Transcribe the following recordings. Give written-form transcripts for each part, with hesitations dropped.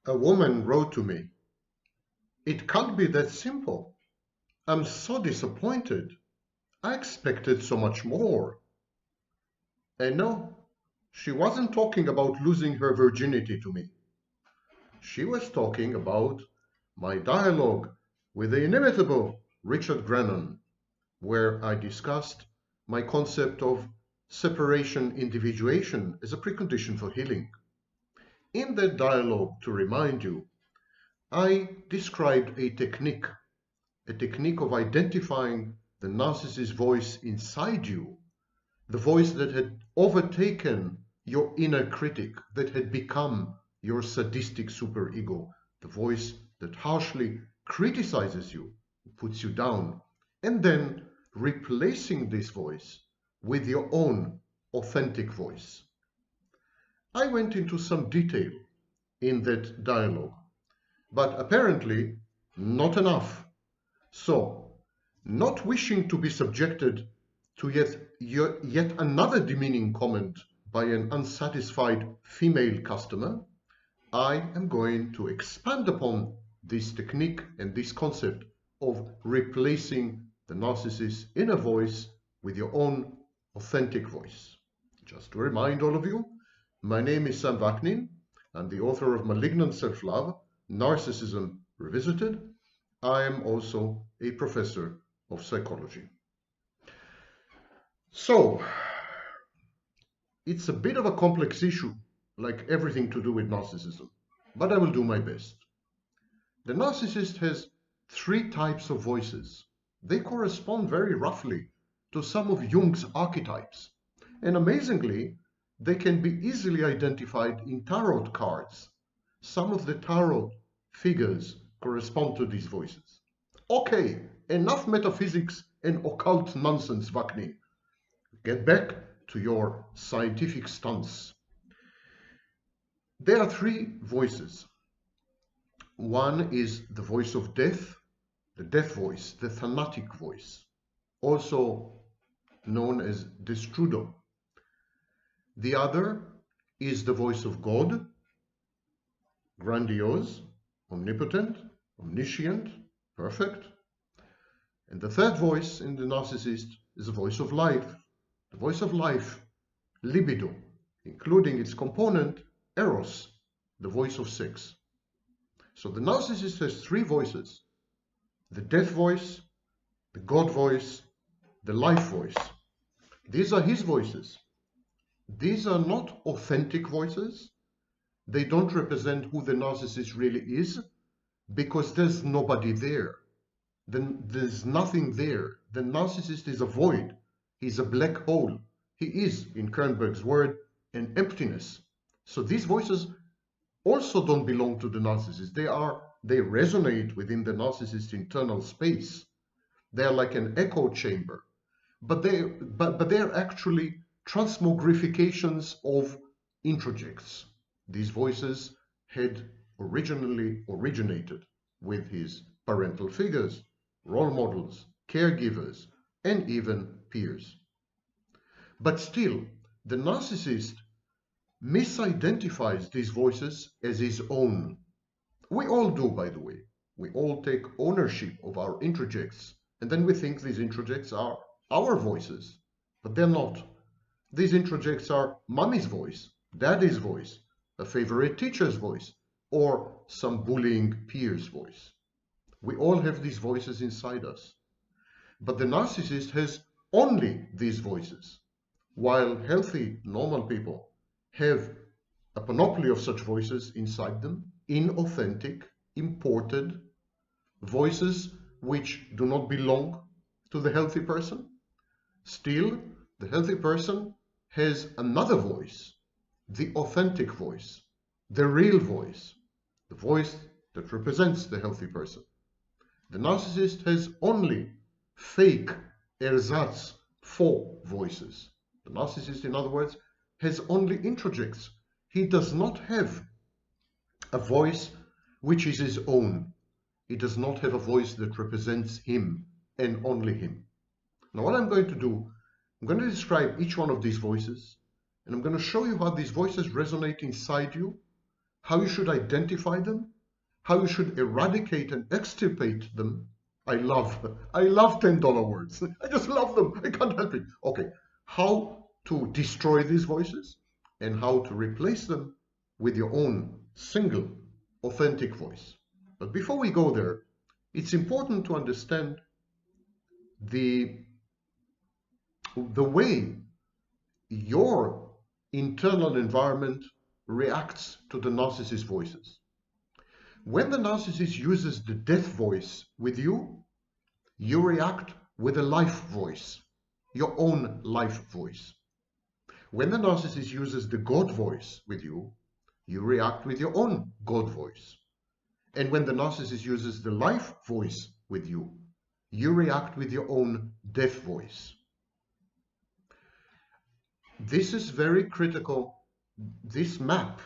A woman wrote to me, "It can't be that simple. I'm so disappointed. I expected so much more." And no, she wasn't talking about losing her virginity to me. She was talking about my dialogue with the inimitable Richard Grennan, where I discussed my concept of separation individuation as a precondition for healing. In that dialogue, to remind you, I described a technique of identifying the narcissist's voice inside you, the voice that had overtaken your inner critic, that had become your sadistic superego, the voice that harshly criticizes you, puts you down, and then replacing this voice with your own authentic voice. I went into some detail in that dialogue, but apparently not enough. So, not wishing to be subjected to yet another demeaning comment by an unsatisfied female customer, I am going to expand upon this technique and this concept of replacing the narcissist's inner voice with your own authentic voice. Just to remind all of you, my name is Sam Vaknin. I'm the author of Malignant Self-Love, Narcissism Revisited. I am also a professor of psychology. So, it's a bit of a complex issue, like everything to do with narcissism, but I will do my best. The narcissist has three types of voices. They correspond very roughly to some of Jung's archetypes, and amazingly, they can be easily identified in tarot cards. Some of the tarot figures correspond to these voices. Okay, enough metaphysics and occult nonsense, Vaknin. Get back to your scientific stunts. There are three voices. One is the voice of death, the death voice, the thanatic voice, also known as destrudo. The other is the voice of God, grandiose, omnipotent, omniscient, perfect. And the third voice in the narcissist is the voice of life. The voice of life, libido, including its component, eros, the voice of sex. So the narcissist has three voices: the death voice, the God voice, the life voice. These are his voices. These are not authentic voices. They don't represent who the narcissist really is, because there's nobody there. Then there's nothing there. The narcissist is a void. He's a black hole. He is, in Kernberg's word, an emptiness. So these voices also don't belong to the narcissist. They resonate within the narcissist's internal space. They're like an echo chamber. But they're actually transmogrifications of introjects. These voices had originally originated with his parental figures, role models, caregivers, and even peers. But still, the narcissist misidentifies these voices as his own. We all do, by the way. We all take ownership of our introjects, and then we think these introjects are our voices, but they're not. These introjects are mommy's voice, daddy's voice, a favorite teacher's voice, or some bullying peer's voice. We all have these voices inside us. But the narcissist has only these voices, while healthy, normal people have a panoply of such voices inside them, inauthentic, imported voices which do not belong to the healthy person. Still, the healthy person has another voice, the authentic voice, the real voice, the voice that represents the healthy person. The narcissist has only fake ersatz for voices. The narcissist, in other words, has only introjects. He does not have a voice which is his own. He does not have a voice that represents him and only him. Now what I'm going to do, I'm going to describe each one of these voices, and I'm going to show you how these voices resonate inside you, how you should identify them, how you should eradicate and extirpate them. I love $10 words. I just love them. I can't help it. Okay, how to destroy these voices and how to replace them with your own single, authentic voice. But before we go there, it's important to understand the way your internal environment reacts to the narcissist voices. When the narcissist uses the death voice with you, you react with a life voice, your own life voice. When the narcissist uses the God voice with you, you react with your own God voice. And when the narcissist uses the life voice with you, you react with your own death voice. This is very critical. This map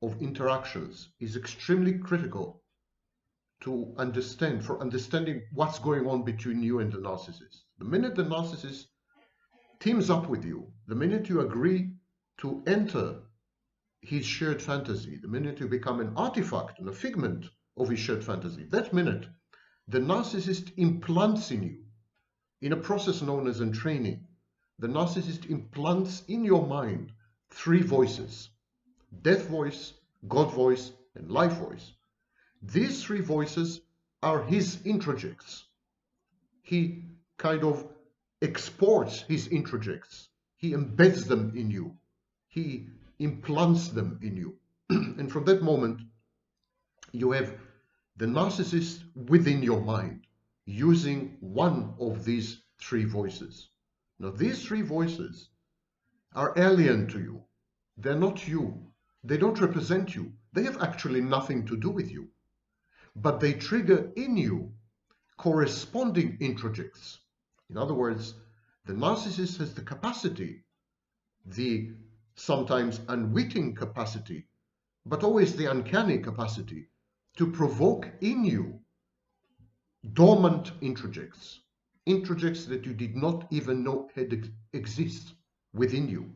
of interactions is extremely critical to understand, for understanding what's going on between you and the narcissist. The minute the narcissist teams up with you, the minute you agree to enter his shared fantasy, the minute you become an artifact and a figment of his shared fantasy, that minute the narcissist implants in you, in a process known as entraining, the narcissist implants in your mind 3 voices: death voice, God voice, and life voice. These 3 voices are his introjects. He kind of exports his introjects. He embeds them in you. He implants them in you. And from that moment, you have the narcissist within your mind using one of these 3 voices. Now, these 3 voices are alien to you. They're not you. They don't represent you. They have actually nothing to do with you. But they trigger in you corresponding introjects. In other words, the narcissist has the capacity, the sometimes unwitting capacity, but always the uncanny capacity, to provoke in you dormant introjects, introjects that you did not even know had exist within you.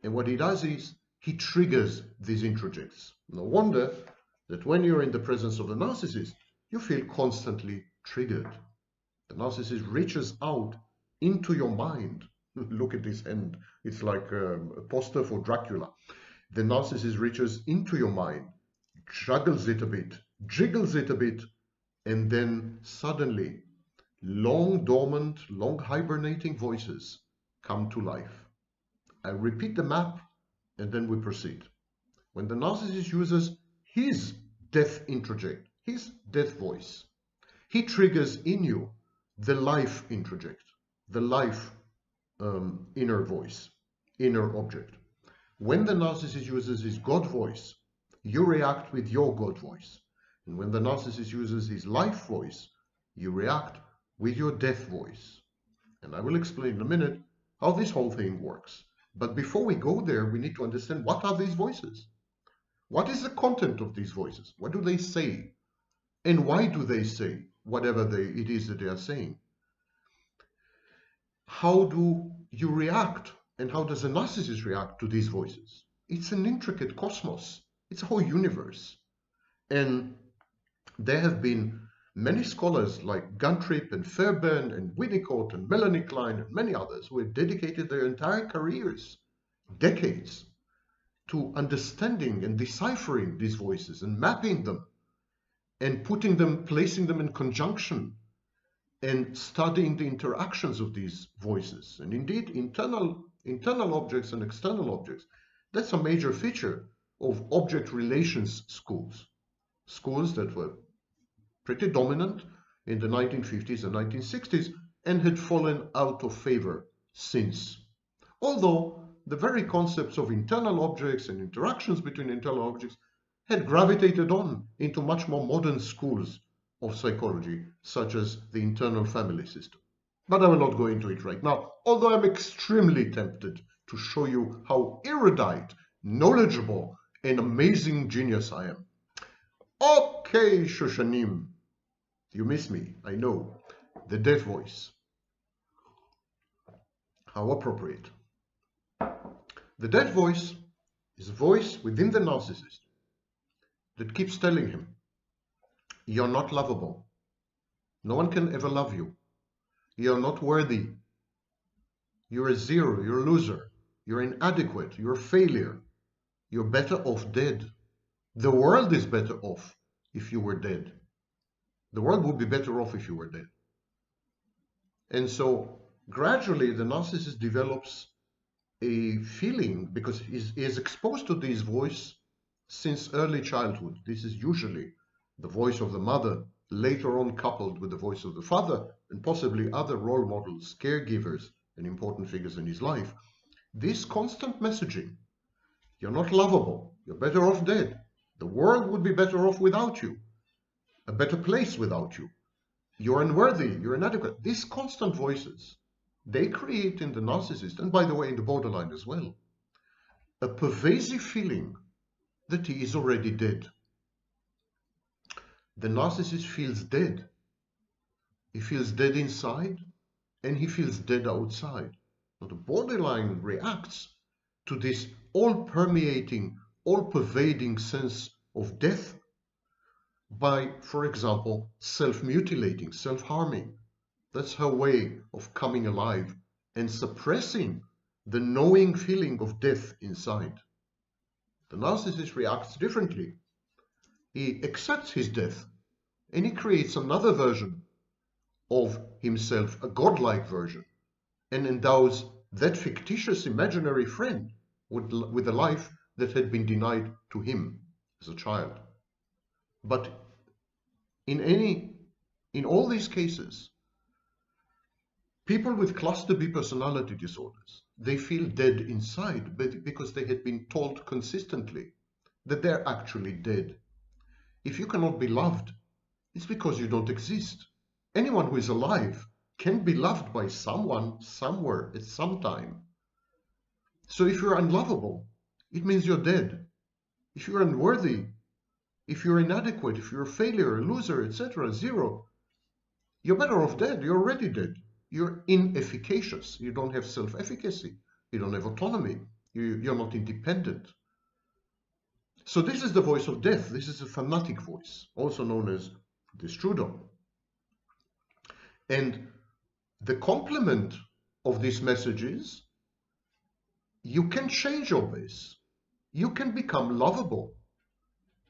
And what he does is he triggers these introjects. No wonder that when you're in the presence of the narcissist, you feel constantly triggered. The narcissist reaches out into your mind. Look at this hand. It's like a poster for Dracula. The narcissist reaches into your mind, juggles it a bit, jiggles it a bit, and then suddenly long dormant, long hibernating voices come to life. I repeat the map and then we proceed. When the narcissist uses his death introject, his death voice, he triggers in you the life introject, the life inner voice, inner object. When the narcissist uses his God voice, you react with your God voice. And when the narcissist uses his life voice, you react with your death voice. And I will explain in a minute how this whole thing works. But before we go there, we need to understand, what are these voices? What is the content of these voices? What do they say? And why do they say whatever it is that they are saying? How do you react? And how does a narcissist react to these voices? It's an intricate cosmos. It's a whole universe. And there have been many scholars like Guntrip and Fairbairn and Winnicott and Melanie Klein and many others who have dedicated their entire careers, decades, to understanding and deciphering these voices and mapping them and putting them, placing them in conjunction and studying the interactions of these voices. And indeed, internal objects and external objects, that's a major feature of object relations schools. Schools that were pretty dominant in the 1950s and 1960s and had fallen out of favor since. Although the very concepts of internal objects and interactions between internal objects had gravitated on into much more modern schools of psychology, such as the internal family system. But I will not go into it right now, although I'm extremely tempted to show you how erudite, knowledgeable, and amazing genius I am. Okay, Shoshanim, you miss me, I know. The death voice. How appropriate. The death voice is a voice within the narcissist that keeps telling him, you're not lovable. No one can ever love you. You're not worthy. You're a zero. You're a loser. You're inadequate. You're a failure. You're better off dead. The world is better off if you were dead. The world would be better off if you were dead. And so gradually the narcissist develops a feeling, because he is exposed to this voice since early childhood. This is usually the voice of the mother, later on coupled with the voice of the father, and possibly other role models, caregivers, and important figures in his life. This constant messaging, you're not lovable, you're better off dead, the world would be better off without you, a better place without you, you're unworthy, you're inadequate. These constant voices, they create in the narcissist, and by the way in the borderline as well, a pervasive feeling that he is already dead. The narcissist feels dead. He feels dead inside and he feels dead outside. Now the borderline reacts to this all-permeating, all-pervading sense of death by, for example, self-mutilating, self-harming. That's her way of coming alive and suppressing the knowing feeling of death inside. The narcissist reacts differently. He accepts his death and he creates another version of himself, a godlike version, and endows that fictitious imaginary friend with a life that had been denied to him as a child. But in all these cases, people with cluster B personality disorders, they feel dead inside because they had been told consistently that they're actually dead. If you cannot be loved, it's because you don't exist. Anyone who is alive can be loved by someone, somewhere, at some time. So if you're unlovable, it means you're dead. If you're unworthy, if you're inadequate, if you're a failure, a loser, etc., zero, you're better off dead. You're already dead. You're inefficacious. You don't have self-efficacy. You don't have autonomy. You're not independent. So this is the voice of death. This is a fanatic voice, also known as Destrudo. And the complement of these messages, you can change all this. You can become lovable.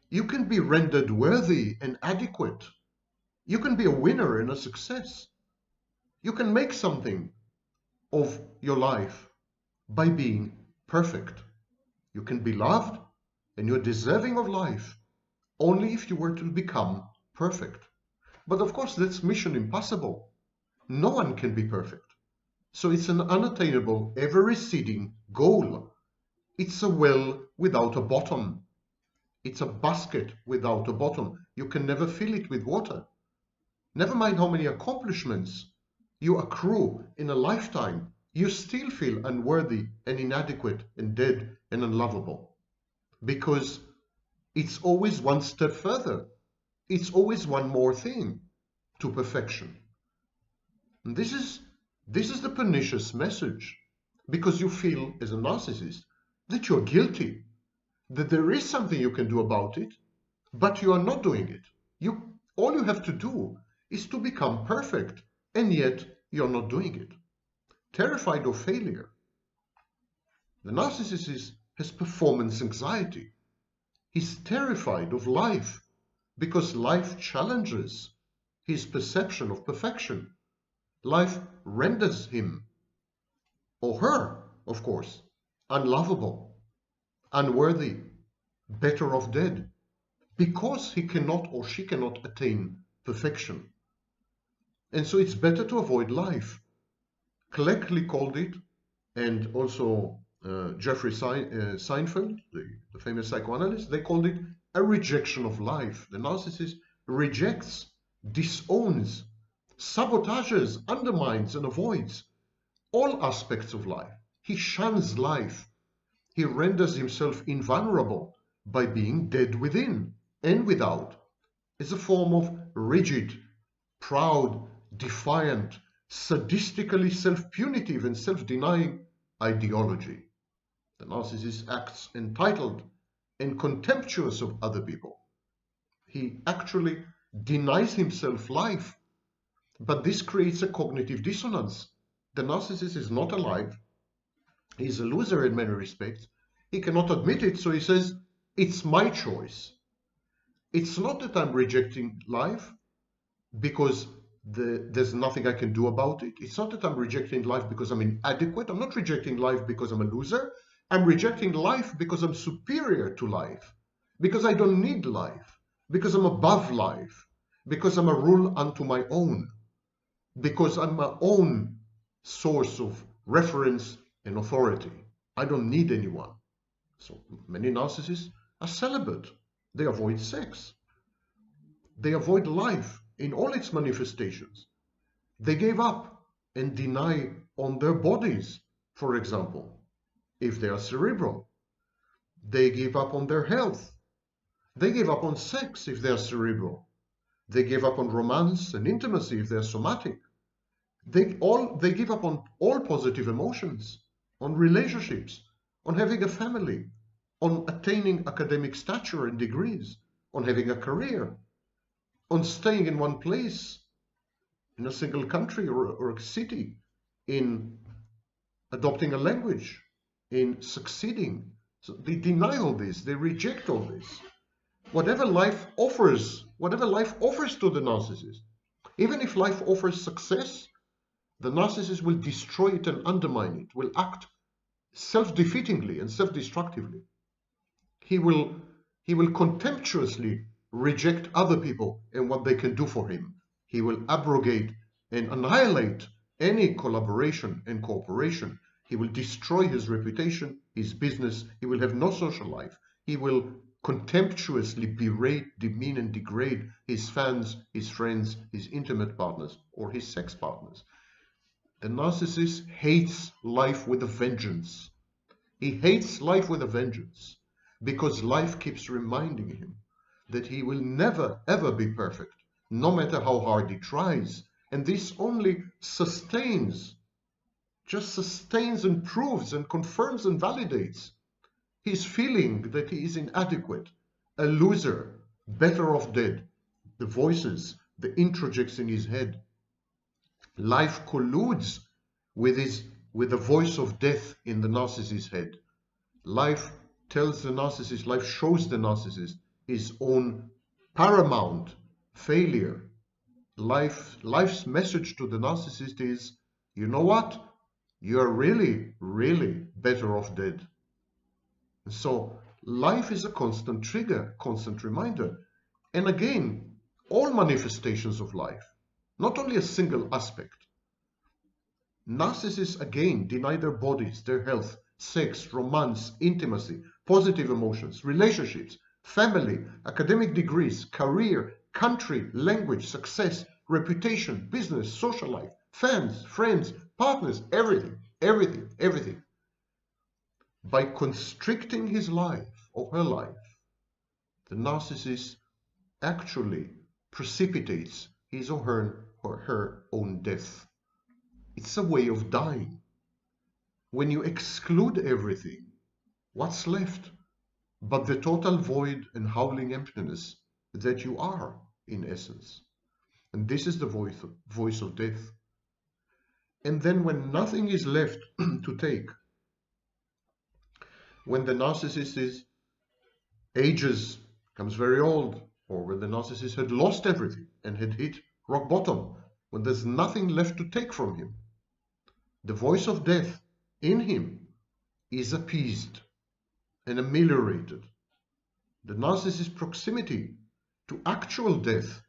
You can be rendered worthy and adequate. You can be a winner and a success. You can make something of your life by being perfect. You can be loved and you're deserving of life only if you were to become perfect. But of course, that's mission impossible. No one can be perfect. So it's an unattainable, ever-receding goal. It's a well without a bottom. It's a basket without a bottom. You can never fill it with water. Never mind how many accomplishments you accrue in a lifetime, you still feel unworthy and inadequate and dead and unlovable. Because it's always one step further. It's always one more thing to perfection. And this is the pernicious message, because you feel as a narcissist that you're guilty, that there is something you can do about it, but you are not doing it. All you have to do is to become perfect, and yet you're not doing it. Terrified of failure. The narcissist has performance anxiety. He's terrified of life because life challenges his perception of perfection. Life renders him, or her, of course, unlovable, unworthy, better off dead, because he cannot or she cannot attain perfection. And so it's better to avoid life. Cleckley called it, and also Jeffrey Seinfeld, the famous psychoanalyst, they called it a rejection of life. The narcissist rejects, disowns, sabotages, undermines, and avoids all aspects of life. He shuns life. He renders himself invulnerable by being dead within and without, as a form of rigid, proud, defiant, sadistically self-punitive and self-denying ideology. The narcissist acts entitled and contemptuous of other people. He actually denies himself life. But this creates a cognitive dissonance. The narcissist is not alive. He's a loser in many respects. He cannot admit it, so he says, it's my choice. It's not that I'm rejecting life because there's nothing I can do about it. It's not that I'm rejecting life because I'm inadequate. I'm not rejecting life because I'm a loser. I'm rejecting life because I'm superior to life, because I don't need life, because I'm above life, because I'm a rule unto my own, because I'm my own source of reference and authority. I don't need anyone. So many narcissists are celibate. They avoid sex. They avoid life in all its manifestations. They gave up and deny on their bodies, for example, if they are cerebral. They give up on their health. They give up on sex if they are cerebral. They give up on romance and intimacy if they are somatic. They give up on all positive emotions, on relationships, on having a family, on attaining academic stature and degrees, on having a career, on staying in one place, in a single country or a city, in adopting a language, in succeeding. So they deny all this, they reject all this. Whatever life offers to the narcissist, even if life offers success, the narcissist will destroy it and undermine it, will act self-defeatingly and self-destructively. He will contemptuously reject other people and what they can do for him. He will abrogate and annihilate any collaboration and cooperation. He will destroy his reputation, his business. He will have no social life. He will contemptuously berate, demean, and degrade his fans, his friends, his intimate partners, or his sex partners. The narcissist hates life with a vengeance. He hates life with a vengeance because life keeps reminding him that he will never ever be perfect, no matter how hard he tries. And this only sustains, just sustains and proves and confirms and validates his feeling that he is inadequate, a loser, better off dead. The voices, the introjects in his head. Life colludes with the voice of death in the narcissist's head. Life tells the narcissist, life shows the narcissist his own paramount failure. Life's message to the narcissist is, you know what? You're really, really better off dead. So life is a constant trigger, constant reminder. And again, all manifestations of life, not only a single aspect. Narcissists again deny their bodies, their health, sex, romance, intimacy, positive emotions, relationships, family, academic degrees, career, country, language, success, reputation, business, social life, fans, friends, partners, everything, everything, everything. By constricting his life or her life, the narcissist actually precipitates his or her own death. It's a way of dying. When you exclude everything, what's left but the total void and howling emptiness that you are, in essence? And this is the voice of death. And then when nothing is left to take, when the narcissist ages, becomes very old, or when the narcissist had lost everything and had hit rock bottom, when there's nothing left to take from him, the voice of death in him is appeased and ameliorated. The narcissist's proximity to actual death,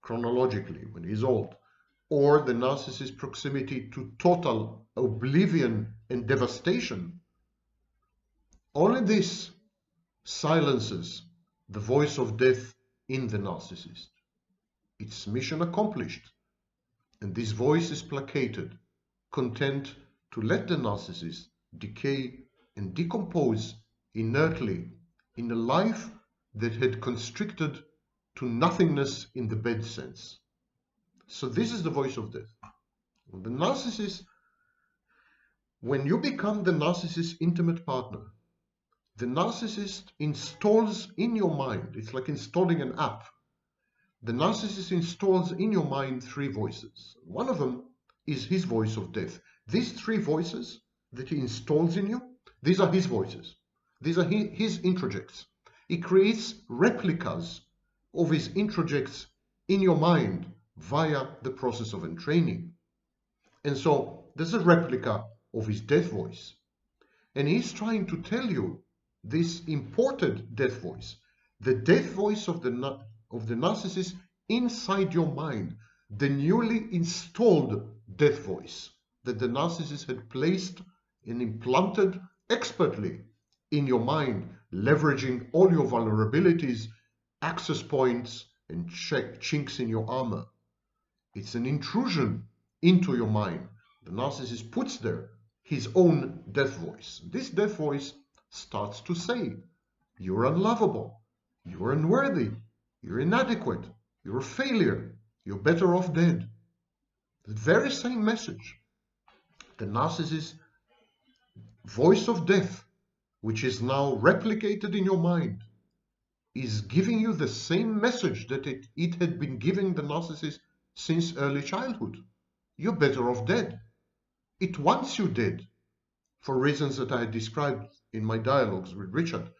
chronologically, when he's old, or the narcissist's proximity to total oblivion and devastation, only this silences the voice of death in the narcissist. Its mission accomplished, and this voice is placated, content to let the narcissist decay and decompose inertly in a life that had constricted to nothingness in the bad sense. So this is the voice of death. The narcissist When you become the narcissist's intimate partner, the narcissist installs in your mind, it's like installing an app. The narcissist installs in your mind three voices. One of them is his voice of death. These three voices that he installs in you, these are his voices. These are his introjects. He creates replicas of his introjects in your mind via the process of entraining. And so there's a replica of his death voice. And he's trying to tell you this imported death voice, the death voice of the narcissist inside your mind, the newly installed death voice that the narcissist had placed and implanted expertly in your mind, leveraging all your vulnerabilities, access points, and chinks in your armor. It's an intrusion into your mind. The narcissist puts there his own death voice. This death voice starts to say, you're unlovable, you're unworthy, you're inadequate, you're a failure, you're better off dead. The very same message. The narcissist's voice of death, which is now replicated in your mind, is giving you the same message that it had been giving the narcissist since early childhood. You're better off dead. It wants you dead for reasons that I had described in my dialogues with Richard.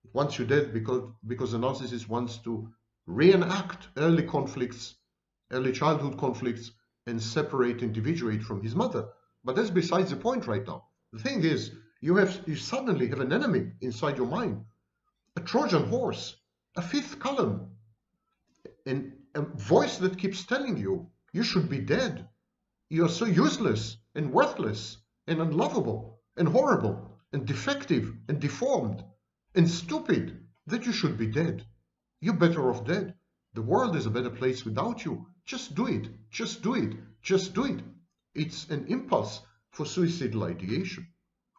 It wants you dead because the narcissist wants to reenact early conflicts, early childhood conflicts, and separate, individuate from his mother. But that's besides the point right now. The thing is, you suddenly have an enemy inside your mind, a Trojan horse, a fifth column, and a voice that keeps telling you, you should be dead. You're so useless and worthless and unlovable and horrible and defective and deformed and stupid that you should be dead. You're better off dead. The world is a better place without you. Just do it. Just do it. Just do it. It's an impulse for suicidal ideation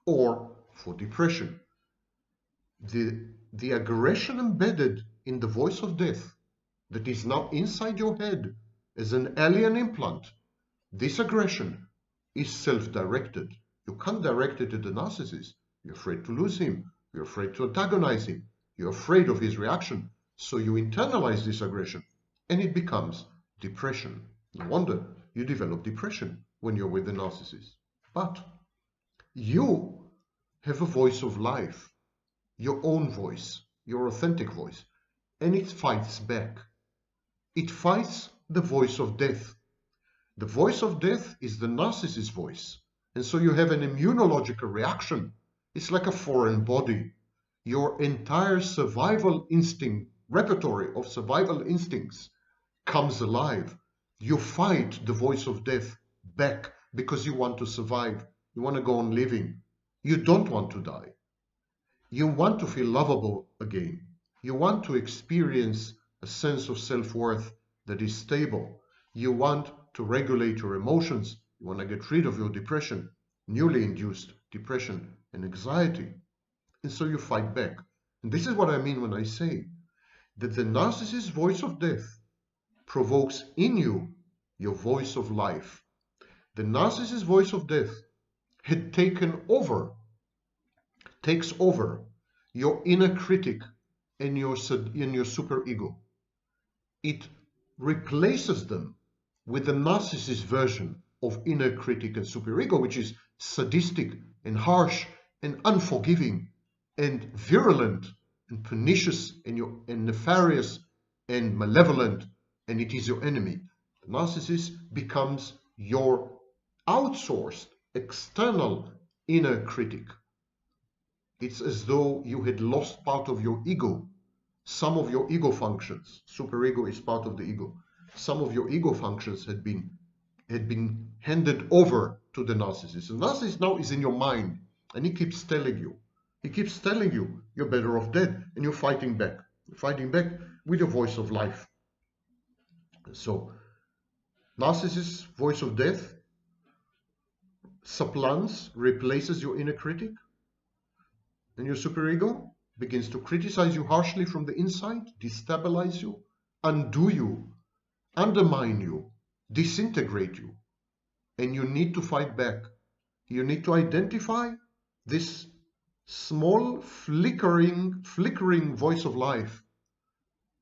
or for depression. The aggression embedded in the voice of death that is now inside your head as an alien implant, this aggression is self-directed. You can't direct it at the narcissist. You're afraid to lose him. You're afraid to antagonize him. You're afraid of his reaction. So you internalize this aggression and it becomes depression. No wonder you develop depression when you're with the narcissist. But you have a voice of life, your own voice, your authentic voice, and it fights back. It fights the voice of death. The voice of death is the narcissist's voice. And so you have an immunological reaction. It's like a foreign body. Your entire survival instinct, repertoire of survival instincts comes alive. You fight the voice of death back because you want to survive. You want to go on living. You don't want to die. You want to feel lovable again. You want to experience a sense of self-worth that is stable. You want to regulate your emotions. You want to get rid of your depression, newly induced depression and anxiety. And so you fight back. And this is what I mean when I say that the narcissist's voice of death provokes in you your voice of life. The narcissist's voice of death had takes over your inner critic and your superego. It replaces them with the narcissist version of inner critic and superego, which is sadistic and harsh and unforgiving and virulent and pernicious and nefarious and malevolent, and it is your enemy. The narcissist becomes your outsourced, external inner critic. It's as though you had lost part of your ego, some of your ego functions. Superego is part of the ego. Some of your ego functions had been handed over to the narcissist. The narcissist now is in your mind, and he keeps telling you, you're better off dead, and you're fighting back. You're fighting back with your voice of life. So, narcissist's voice of death supplants, replaces your inner critic, and your superego begins to criticize you harshly from the inside, destabilize you, undo you, undermine you, disintegrate you. And you need to fight back. You need to identify this small flickering voice of life,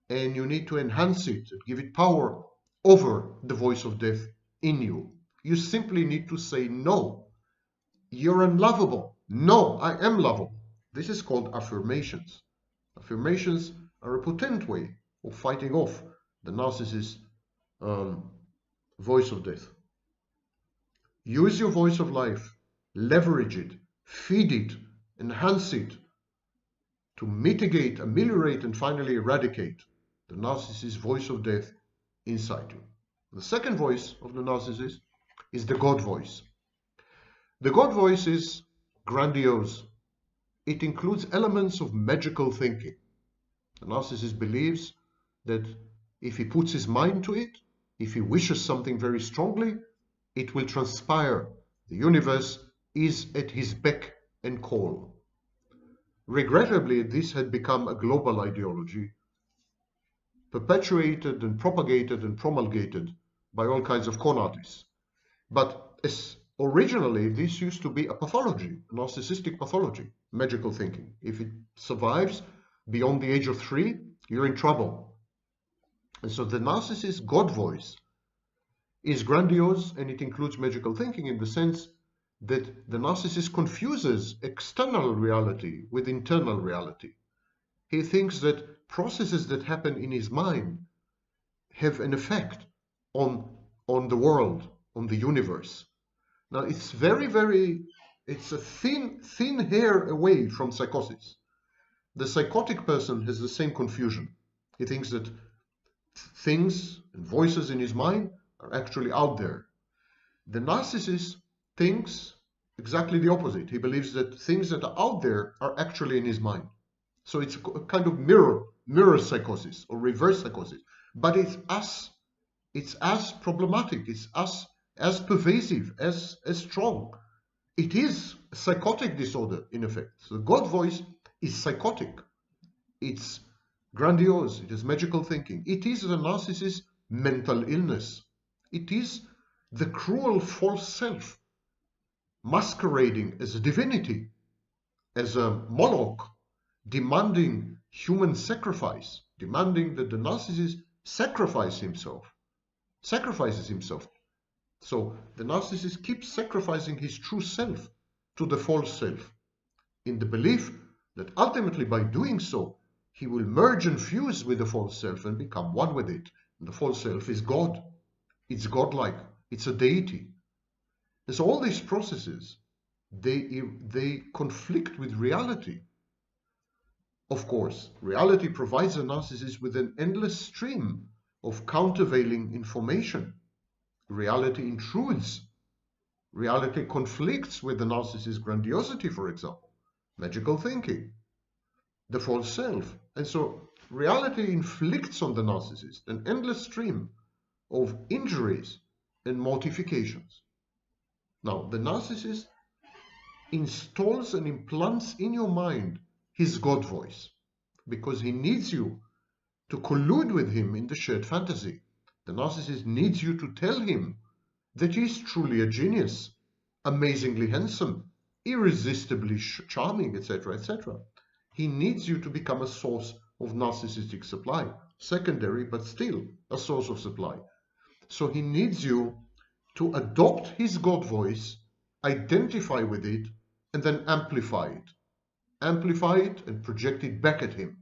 and you need to enhance it, give it power over the voice of death in you. You simply need to say, no, you're unlovable. No, I am lovable. This is called affirmations. Affirmations are a potent way of fighting off the narcissist's voice of death. Use your voice of life, leverage it, feed it, enhance it to mitigate, ameliorate, and finally eradicate the narcissist's voice of death inside you. The second voice of the narcissist is the God voice. The God voice is grandiose. It includes elements of magical thinking. The narcissist believes that if he puts his mind to it, if he wishes something very strongly, it will transpire. The universe is at his beck and call. Regrettably, this had become a global ideology, perpetuated and propagated and promulgated by all kinds of con artists. But originally, this used to be a pathology, a narcissistic pathology, magical thinking. If it survives beyond the age of 3, you're in trouble. And so the narcissist's God voice is grandiose, and it includes magical thinking in the sense that the narcissist confuses external reality with internal reality. He thinks that processes that happen in his mind have an effect on the world, on the universe. Now, it's it's a thin hair away from psychosis. The psychotic person has the same confusion. He thinks that things and voices in his mind are actually out there. The narcissist thinks exactly the opposite. He believes that things that are out there are actually in his mind. So it's a kind of mirror psychosis or reverse psychosis. But it's as problematic, it's as pervasive, as strong. It is a psychotic disorder, in effect. So the God voice is psychotic. It's grandiose. It is magical thinking. It is the narcissist's mental illness. It is the cruel false self masquerading as a divinity, as a Moloch, demanding human sacrifice, demanding that the narcissist sacrifices himself. So the narcissist keeps sacrificing his true self to the false self, in the belief that ultimately by doing so, he will merge and fuse with the false self and become one with it. And the false self is God. It's godlike. It's a deity. And so all these processes, they conflict with reality. Of course, reality provides the narcissist with an endless stream of countervailing information. Reality intrudes. Reality conflicts with the narcissist's grandiosity, for example, magical thinking, the false self. And so reality inflicts on the narcissist an endless stream of injuries and mortifications. Now, the narcissist installs and implants in your mind his God voice because he needs you to collude with him in the shared fantasy. The narcissist needs you to tell him that he is truly a genius, amazingly handsome, irresistibly charming, etc., etc. He needs you to become a source of narcissistic supply, secondary, but still a source of supply. So he needs you to adopt his God voice, identify with it, and then amplify it. Amplify it and project it back at him.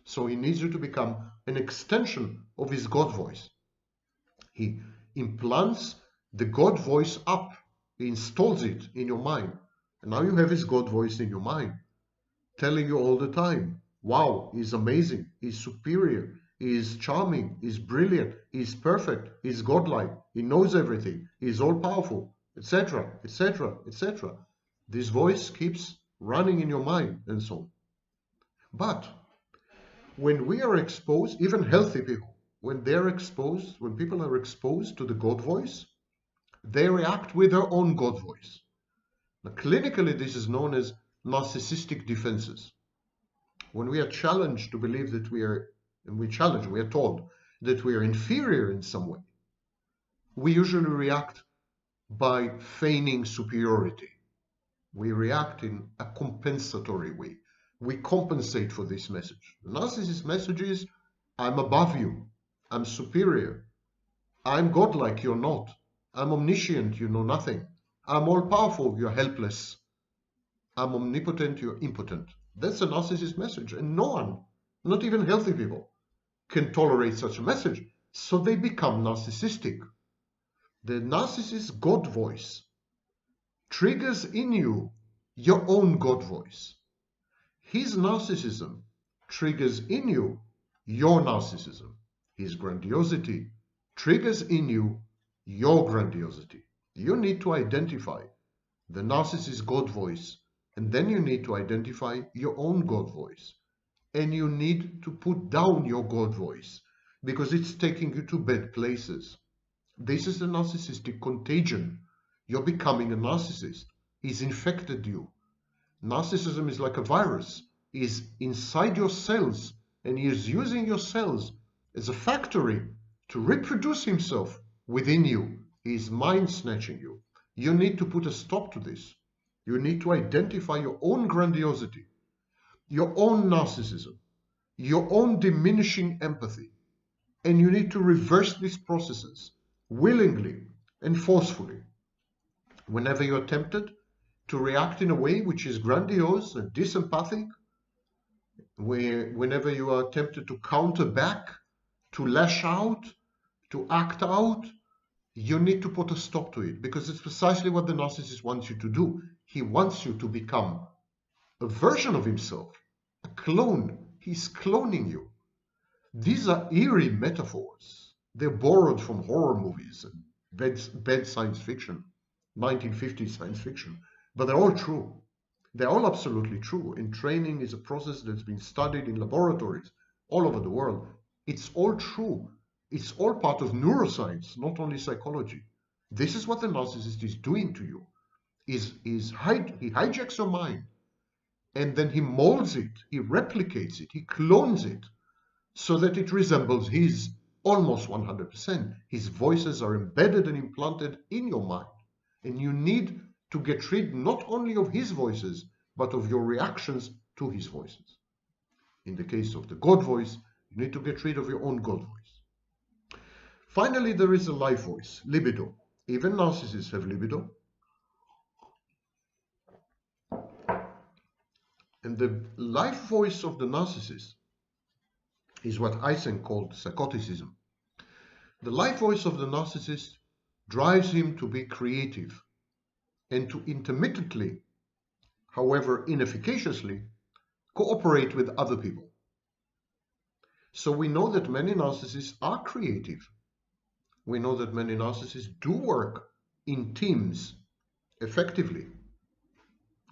So he needs you to become an extension of his God voice. He implants the God voice up. He installs it in your mind. And now you have his God voice in your mind, telling you all the time, wow, he's amazing, he's superior, he's charming, he's brilliant, he's perfect, he's godlike, he knows everything, he's all-powerful, etc., etc., etc. This voice keeps running in your mind and so on. But when we are exposed, even healthy people, when people are exposed to the God voice, they react with their own God voice. Now, clinically, this is known as narcissistic defenses. When we are challenged to believe that we are told that we are inferior in some way, we usually react by feigning superiority. We react in a compensatory way. We compensate for this message. The narcissist message is, I'm above you. I'm superior. I'm godlike, you're not. I'm omniscient, you know nothing. I'm all-powerful, you're helpless. I'm omnipotent, you're impotent. That's a narcissist message, and no one, not even healthy people, can tolerate such a message. So they become narcissistic. The narcissist God voice triggers in you your own God voice. His narcissism triggers in you your narcissism. His grandiosity triggers in you your grandiosity. You need to identify the narcissist God voice, and then you need to identify your own God voice. And you need to put down your God voice because it's taking you to bad places. This is the narcissistic contagion. You're becoming a narcissist. He's infected you. Narcissism is like a virus. He's inside your cells, and he is using your cells as a factory to reproduce himself within you. He is mind snatching you. You need to put a stop to this. You need to identify your own grandiosity, your own narcissism, your own diminishing empathy, and you need to reverse these processes willingly and forcefully. Whenever you're tempted to react in a way which is grandiose and disempathic, whenever you are tempted to counter back, to lash out, to act out, you need to put a stop to it, because it's precisely what the narcissist wants you to do. He wants you to become a version of himself, a clone. He's cloning you. These are eerie metaphors. They're borrowed from horror movies and bad science fiction, 1950s science fiction, but they're all true. They're all absolutely true. And training is a process that's been studied in laboratories all over the world. It's all true. It's all part of neuroscience, not only psychology. This is what the narcissist is doing to you. He hijacks your mind, and then he molds it, he replicates it, he clones it, so that it resembles his almost 100%. His voices are embedded and implanted in your mind. And you need to get rid not only of his voices, but of your reactions to his voices. In the case of the God voice, you need to get rid of your own God voice. Finally, there is a life voice, libido. Even narcissists have libido. And the life voice of the narcissist is what Eysenck called psychoticism. The life voice of the narcissist drives him to be creative and to intermittently, however inefficaciously, cooperate with other people. So we know that many narcissists are creative. We know that many narcissists do work in teams effectively.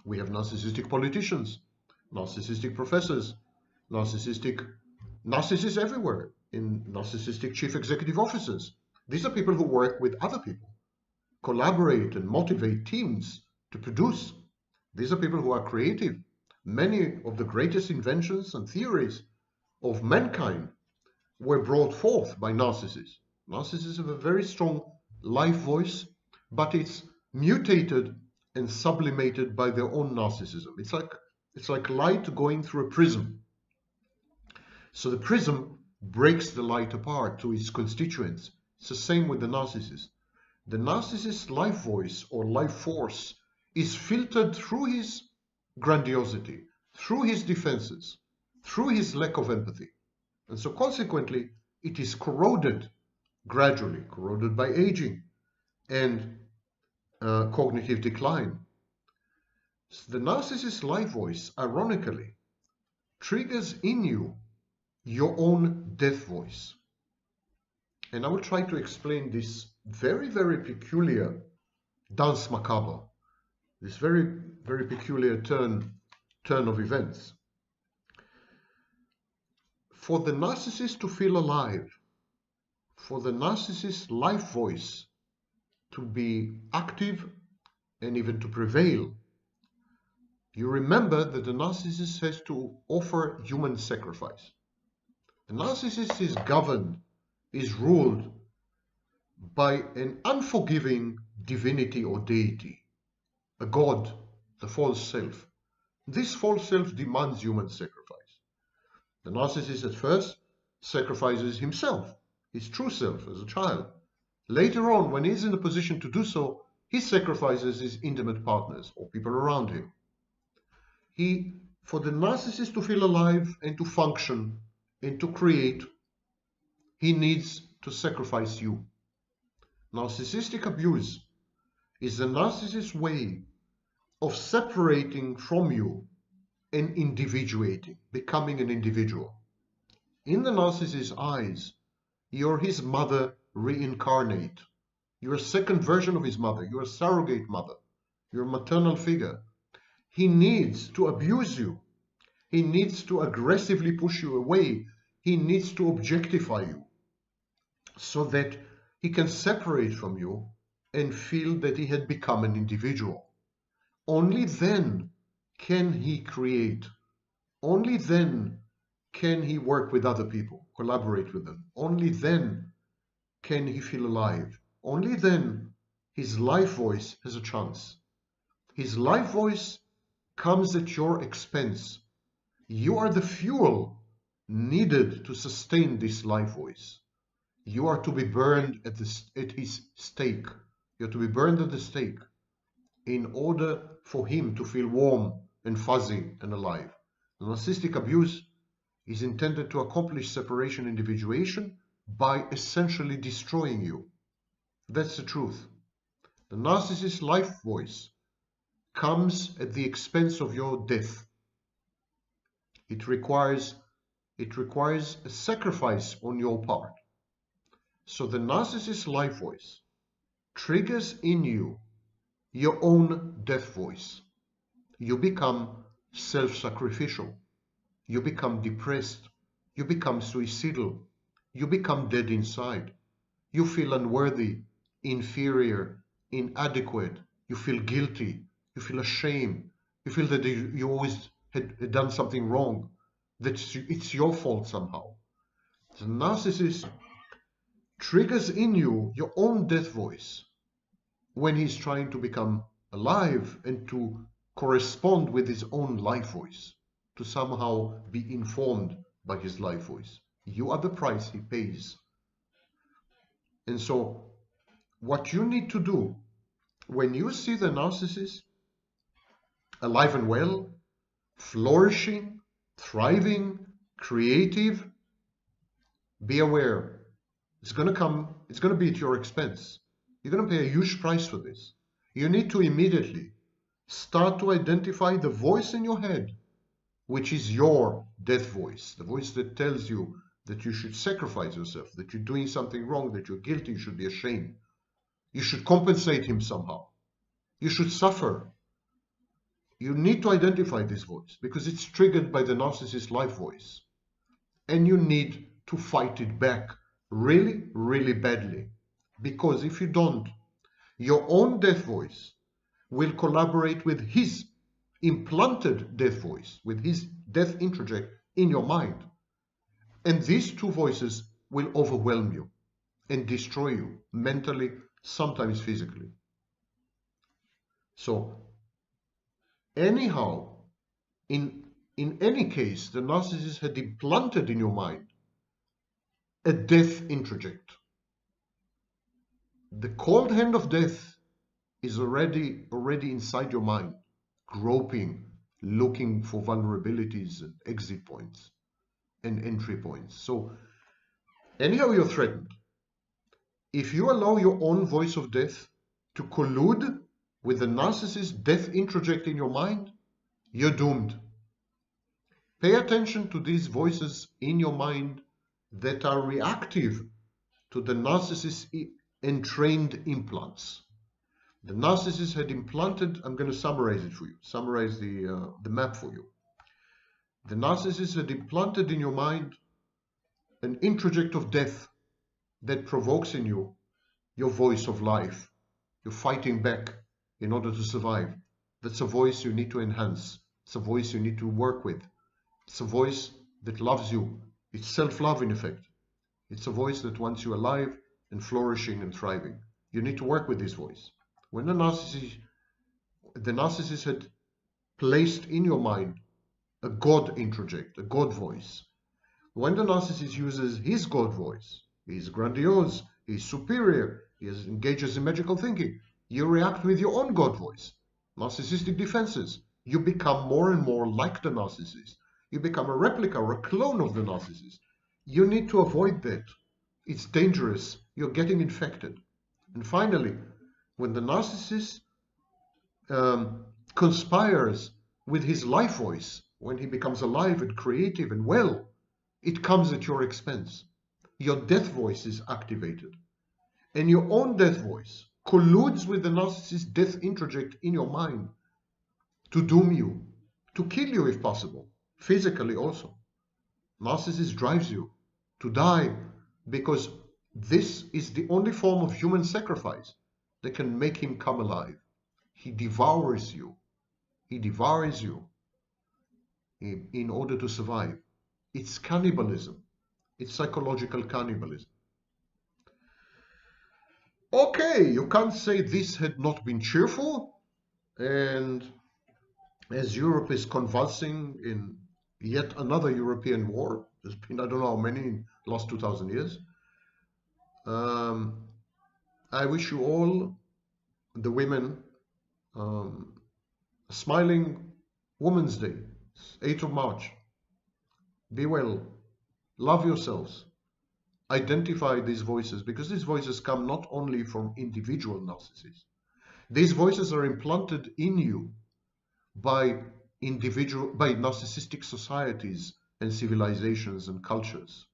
We have narcissistic politicians, narcissistic professors, narcissists everywhere, in narcissistic chief executive officers. These are people who work with other people, collaborate and motivate teams to produce. These are people who are creative. Many of the greatest inventions and theories of mankind were brought forth by narcissists. Narcissists have a very strong life voice, but it's mutated and sublimated by their own narcissism. It's like light going through a prism. So the prism breaks the light apart to its constituents. It's the same with the narcissist. The narcissist's life voice or life force is filtered through his grandiosity, through his defenses, through his lack of empathy. And so consequently, it is corroded gradually, corroded by aging and cognitive decline. So the narcissist's life voice, ironically, triggers in you your own death voice. And I will try to explain this very, very peculiar danse macabre, this very, very peculiar turn of events. For the narcissist to feel alive, for the narcissist's life voice to be active and even to prevail, you remember that the narcissist has to offer human sacrifice. The narcissist is governed, is ruled by an unforgiving, divinity or deity, a god, the false self. This false self demands human sacrifice. The narcissist at first sacrifices himself, his true self as a child. Later on, when he's in a position to do so, he sacrifices his intimate partners or people around him. For the narcissist to feel alive and to function and to create, he needs to sacrifice you. Narcissistic abuse is the narcissist's way of separating from you and individuating, becoming an individual. In the narcissist's eyes, you're his mother reincarnate. You're a second version of his mother. You're a surrogate mother. You're a maternal figure. He needs to abuse you. He needs to aggressively push you away. He needs to objectify you so that he can separate from you and feel that he had become an individual. Only then can he create. Only then can he work with other people, collaborate with them. Only then can he feel alive. Only then his life voice has a chance. His life voice comes at your expense. You are the fuel needed to sustain this life voice. You are to be burned at his stake. You are to be burned at the stake in order for him to feel warm and fuzzy and alive. The narcissistic abuse is intended to accomplish separation and individuation by essentially destroying you. That's the truth. The narcissist's life voice comes at the expense of your death. It requires a sacrifice on your part. So the narcissist's life voice triggers in you your own death voice. You become self-sacrificial. You become depressed. You become suicidal. You become dead inside. You feel unworthy, inferior, inadequate. You feel guilty. You feel ashamed. You feel that you always had done something wrong, that it's your fault somehow. The narcissist triggers in you your own death voice when he's trying to become alive and to correspond with his own life voice, to somehow be informed by his life voice. You are the price he pays. And so what you need to do when you see the narcissist alive and well, flourishing, thriving, creative, be aware. It's going to be at your expense. You're going to pay a huge price for this. You need to immediately start to identify the voice in your head, which is your death voice, the voice that tells you that you should sacrifice yourself, that you're doing something wrong, that you're guilty, you should be ashamed. You should compensate him somehow. You should suffer. You need to identify this voice because it's triggered by the narcissist's life voice. And you need to fight it back really, really badly. Because if you don't, your own death voice will collaborate with his implanted death voice, with his death introject in your mind. And these two voices will overwhelm you and destroy you mentally, sometimes physically. So, anyhow, in any case, the narcissist had implanted in your mind a death introject. The cold hand of death is already inside your mind, groping, looking for vulnerabilities and exit points and entry points. So anyhow, you're threatened. If you allow your own voice of death to collude with the narcissist's death introject in your mind, you're doomed. Pay attention to these voices in your mind that are reactive to the narcissist's entrained implants. The narcissist had implanted, I'm going to summarize it for you, summarize the map for you. The narcissist had implanted in your mind an introject of death that provokes in you your voice of life. You're fighting back in order to survive. That's a voice you need to enhance. It's a voice you need to work with. It's a voice that loves you. It's self-love in effect. It's a voice that wants you alive and flourishing and thriving. You need to work with this voice. When the narcissist had placed in your mind a God introject, a God voice. When the narcissist uses his God voice, he's grandiose, he's superior, he engages in magical thinking, you react with your own God voice. Narcissistic defenses. You become more and more like the narcissist. You become a replica or a clone of the narcissist. You need to avoid that. It's dangerous. You're getting infected. And finally, when the narcissist conspires with his life voice, when he becomes alive and creative and well, it comes at your expense. Your death voice is activated. And your own death voice colludes with the narcissist's death introject in your mind to doom you, to kill you if possible, physically also. Narcissist drives you to die because this is the only form of human sacrifice that can make him come alive. He devours you. He devours you in order to survive. It's cannibalism. It's psychological cannibalism. Okay, you can't say this had not been cheerful. And as Europe is convulsing in yet another European war, there's been I don't know how many in the last 2,000 years, I wish you all, the women, a smiling Women's Day, 8th of March. Be well, love yourselves, identify these voices, because these voices come not only from individual narcissists. These voices are implanted in you by narcissistic societies and civilizations and cultures.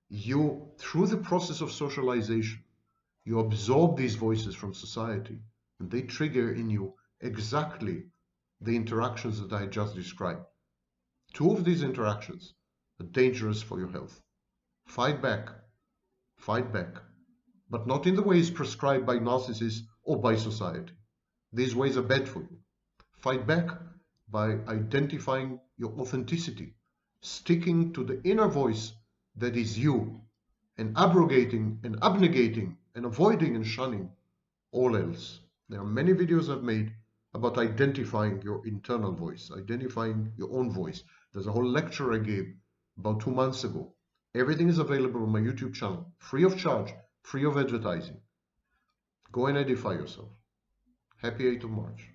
You, through the process of socialization, you absorb these voices from society, and they trigger in you exactly the interactions that I just described. Two of these interactions are dangerous for your health. Fight back, but not in the ways prescribed by narcissists or by society. These ways are bad for you. Fight back by identifying your authenticity, sticking to the inner voice that is you, and abrogating and abnegating and avoiding and shunning all else. There are many videos I've made about identifying your internal voice, identifying your own voice. There's a whole lecture I gave about 2 months ago. Everything is available on my YouTube channel, free of charge, free of advertising. Go and edify yourself. Happy 8th of March.